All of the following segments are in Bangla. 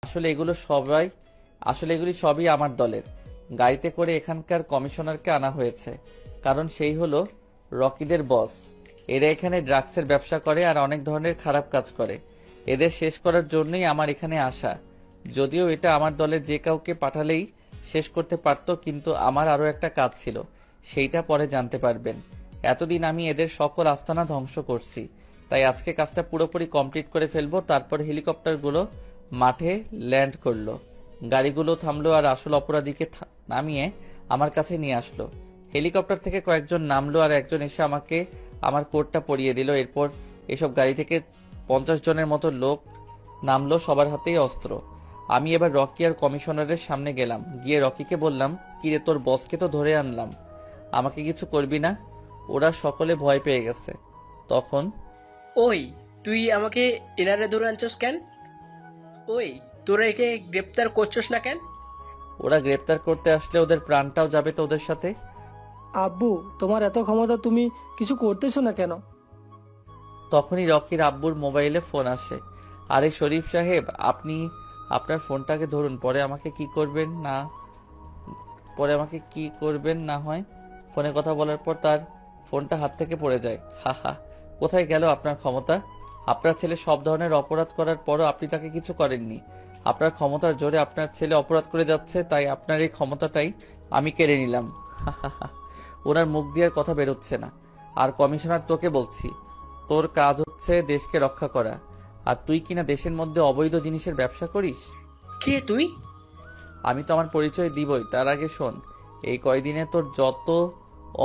আসলে এগুলো সবাই আসলে এগুলি সবই আমার দলের। গাড়িতে করে এখানকার কমিশনারকে আনা হয়েছে, কারণ সেই হলো রকিদের বস। এরা এখানে ড্রাগসের ব্যবসা করে আর অনেক ধরনের খারাপ কাজ করে। এদের শেষ করার জন্যই আমার এখানে আসা। যদিও এটা আমার দলের যে কাউকে পাঠালেই শেষ করতে পারতো, কিন্তু আমার আরও একটা কাজ ছিল, সেইটা পরে জানতে পারবেন। এতদিন আমি এদের সকল আস্তানা ধ্বংস করছি, তাই আজকে কাজটা পুরোপুরি কমপ্লিট করে ফেলবো। তারপর হেলিকপ্টারগুলো মাঠে ল্যান্ড করলো, গাড়িগুলো থামলো আর আসল অপরাধীকে নামিয়ে আমার কাছে নিয়ে আসলো। হেলিকপ্টার থেকে কয়েকজন নামলো আর একজন এসে আমাকে আমার কোটটা পরিয়ে দিল। এরপর এসব গাড়ি থেকে 50 জনের মতো লোক নামলো, সবার হাতেই অস্ত্র। আমি এবার রকি আর কমিশনারের সামনে গেলাম, গিয়ে রকিকে বললাম, কিরে তোর বসকে তো ধরে আনলাম, আমাকে কিছু করবি না? ওরা সকলে ভয় পেয়ে গেছে। তখন ওই, তুই আমাকে এনারে ধরে আনছস কেন? ওই, তোরা একে গ্রেপ্তার করছস না কেন? ওরা গ্রেপ্তার করতে আসলে ওদের প্রাণটাও যাবে তো ওদের সাথে। আব্বু, তোমার এত ক্ষমতা, তুমি কিছু করতেছো না কেন? তখনই রকির আব্বুর মোবাইলে ফোন আসে। আরে শরীফ সাহেব, আপনি আপনার ফোনটাকে ধরুন, পরে আমাকে কি করবেন না হয়। ফোনে কথা বলার পর তার ফোনটা হাত থেকে পড়ে যায়। হা হা, কোথায় গেল আপনার ক্ষমতা? আপনার ছেলে সব ধরনের অপরাধ করার পরও আপনি তাকে কিছু করেননি। আপনার ক্ষমতার জোরে আপনার ছেলে অপরাধ করে যাচ্ছে, তাই আপনার এই ক্ষমতাটাই আমি কেড়ে নিলাম। হা হা হা। ওনার মুখ দিয়ে আর কথা বেরোচ্ছে না। আর কমিশনার, তোকে বলছি, তোর কাজ হচ্ছে দেশকে রক্ষা করা, আর তুই কিনা দেশের মধ্যে অবৈধ জিনিসের ব্যবসা করিস। কে তুই? আমি তো আমার পরিচয় দিবই, তার আগে শোন, এই কয়দিনে তোর যত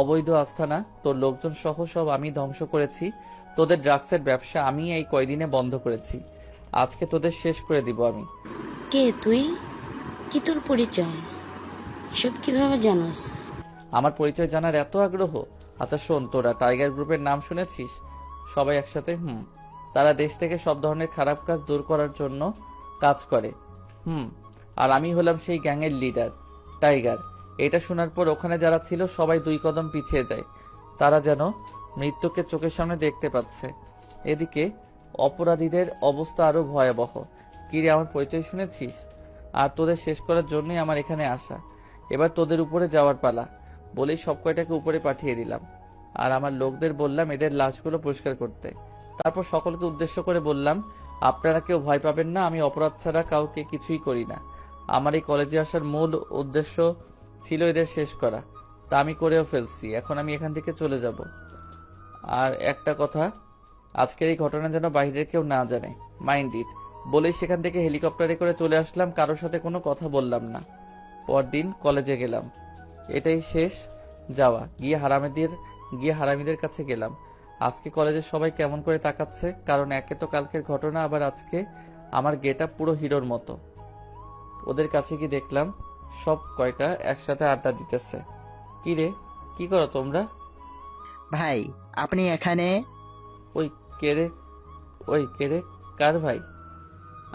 অবৈধ আস্তানা, তোর লোকজন সহ সব আমি ধ্বংস করেছি। তোদের ড্রাগসের ব্যবসা আমি এই কয়দিনে বন্ধ করেছি। আজকে তোদের শেষ করে দিব আমি। কে তুই? কি তোর পরিচয়? এসব কিভাবে জানোস? আমার পরিচয় জানার এত আগ্রহ? আচ্ছা শোন, তোরা টাইগার গ্রুপের নাম শুনেছিস? সবাই একসাথে তারা দেশ থেকে সব ধরনের খারাপ কাজ দূর করার জন্য কাজ করে। হুম আর আমি হলাম সেই গ্যাংয়ের লিডার, টাইগার। এটা শোনার পর ওখানে যারা ছিল সবাই 2 কদম পিছিয়ে যায়। তারা যেন মৃত্যুকে চোখের সামনে দেখতে পাচ্ছে। এদিকে অপরাধীদের অবস্থা আরো ভয়াবহ। কিরে, আমার পরিচয় শুনেছিস? আর তোদের শেষ করার জন্যই আমার এখানে আসা। এবার তোদের উপরে যাওয়ার পালা। বলেই সব কয়টাকে উপরে পাঠিয়ে দিলাম, আর আমার লোকদের বললাম এদের লাশগুলো পরিষ্কার করতে। তারপর সকলকে উদ্দেশ্য করে বললাম, আপনারা কেউ ভয় পাবেন না, আমি অপরাধ ছাড়া কাউকে কিছুই করি না। আমার এই কলেজে আসার মূল উদ্দেশ্য ছিল এদের শেষ করা, তা আমি করেও ফেলছি। এখন আমি এখান থেকে চলে যাব। আর একটা কথা, আজকের এই ঘটনা যেন বাইরের কেউ না জানে, মাইন্ড ইট। বলেই সেখান থেকে হেলিকপ্টারে করে চলে আসলাম, কারোর সাথে কোনো কথা বললাম না। পরদিন কলেজে গেলাম। এটাই শেষ যাওয়া। গিয়ে হারামিদের কাছে গেলাম। আজকে কলেজের সবাই কেমন করে তাকাচ্ছে, কারণ একে তো কালকের ঘটনা, আবার আজকে আমার গেটআপ পুরো হিরোর মতো। ওদের কাছে গিয়ে দেখলাম সব কয়টা একসাথে আড্ডা দিতেছে। কি রে, কি করো তোমরা? ভাই, আপনি এখানে? ওই কে রে ওই কে রে কার ভাই?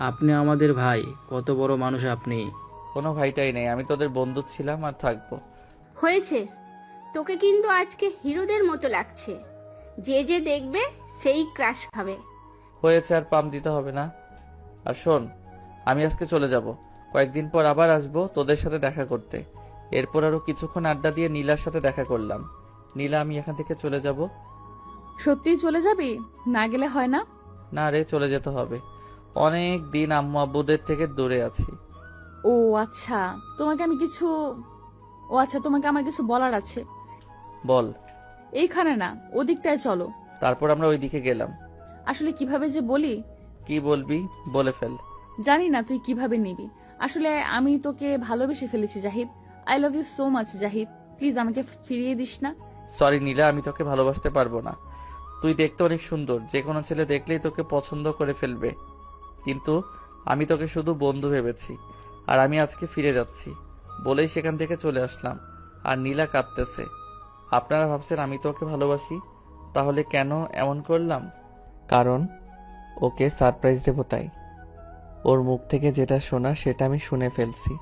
আপনি আমাদের ভাই, কত বড় মানুষ আপনি। কোনো ভাইটাই নেই, আমি তোদের বন্ধু ছিলাম আর থাকবো। হয়েছে, তোকে কিন্তু আজকে হিরোদের মতো লাগছে। যে যে দেখবে সেই ক্রাশ খাবে। হয়েছে, আর পাম দিতে হবে না। আর শোন, আমি আজকে চলে যাব, কয়েকদিন পর আবার আসবো তোদের সাথে দেখা করতে। এরপর আরো কিছুক্ষণ আড্ডা দিয়ে নীলার সাথে দেখা করলাম। নীলা, আমি এখান থেকে চলে যাব। সত্যিই চলে যাবি? না গেলে হয় না? না রে, চলে যেতে হবে। অনেক দিন আম্মু আব্বুদের থেকে দূরে আছি। ও আচ্ছা, তোমাকে আমি কিছু ও আচ্ছা, তোমাকে আমার কিছু বলার আছে। বল। এইখানে না, ওদিকটায় চলো। তারপর আমরা ওই দিকে গেলাম। আসলে কিভাবে যে বলি, কি বলবি বলে ফেল। জানি না তুই কিভাবে নিবি। আসলে আমি তোকে ভালোবেসে ফেলেছি Zahid. I love you so much Zahid, please আমাকে ফিরিয়ে দিস না। সরি নীলা, আমি তোকে ভালোবাসতে পারবো না। তুই দেখতে অনেক সুন্দর, যে কোনো ছেলে দেখলেই তোকে পছন্দ করে ফেলবে, কিন্তু আমি তোকে শুধু বন্ধু ভেবেছি। আর আমি আজকে ফিরে যাচ্ছি। বলেই সেখান থেকে চলে আসলাম। আর নীলা কাঁদতেছে। আপনারা ভাবছেন আমি তোকে ভালোবাসি, তাহলে কেন এমন করলাম? কারণ ওকে সারপ্রাইজ দেবো তাই। ওর মুখ থেকে যেটা শোনা সেটা আমি শুনে ফেলছি।